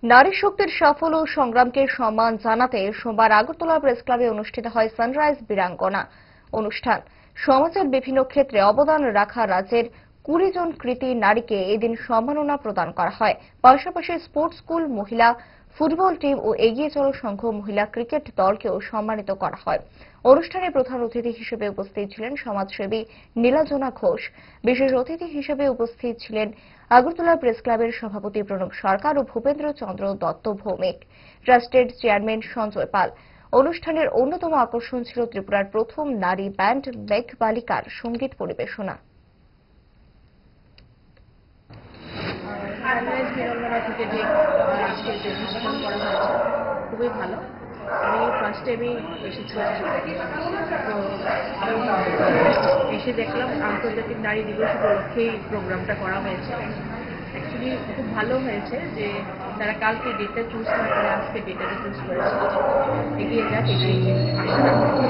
নারী শক্তির সাফল্য ও সংগ্রামকে সম্মান জানাতে সোমবার আগরতলা প্রেস ক্লাবে অনুষ্ঠিত হয় সানরাইজ বীরাঙ্গনা অনুষ্ঠান। সমাজের বিভিন্ন ক্ষেত্রে অবদান রাখা রাজ্যের 20 জন কৃতী নারীকে এদিন সম্মাননা প্রদান করা হয়। পাশাপাশি স্পোর্টস স্কুল, মহিলা ফুটবল টিম ও এগিয়ে চলো সংঘ মহিলা ক্রিকেট দলকেও সম্মানিত করা হয়। অনুষ্ঠানে প্রধান অতিথি হিসেবে উপস্থিত ছিলেন সমাজসেবী নীলাজনা ঘোষ। বিশেষ অতিথি হিসেবে উপস্থিত ছিলেন আগরতলা প্রেস ক্লাবের সভাপতি প্রণব সরকার ও ভূপেন্দ্র চন্দ্র দত্ত ভৌমিক, ট্রাস্টের চেয়ারম্যান সঞ্জয় পাল। অনুষ্ঠানের অন্যতম আকর্ষণ ছিল ত্রিপুরার প্রথম নারী ব্যান্ড মেঘ বালিকার সঙ্গীত পরিবেশনা। সানরাইজ বীরাঙ্গনা থেকে যে আজকে যে অনুষ্ঠান করা হয়েছে খুবই ভালো। আমি ফার্স্ট টাইমে এসেছি, তো এসে দেখলাম আন্তর্জাতিক নারী দিবস উপলক্ষে এই প্রোগ্রামটা করা হয়েছে। অ্যাকচুয়ালি খুব ভালো হয়েছে যে তারা কালকে ডেটটা চুজ না করে আজকে ডেটাটা চুজ করেছে। এগিয়ে যাক, এটাই আশা রাখি।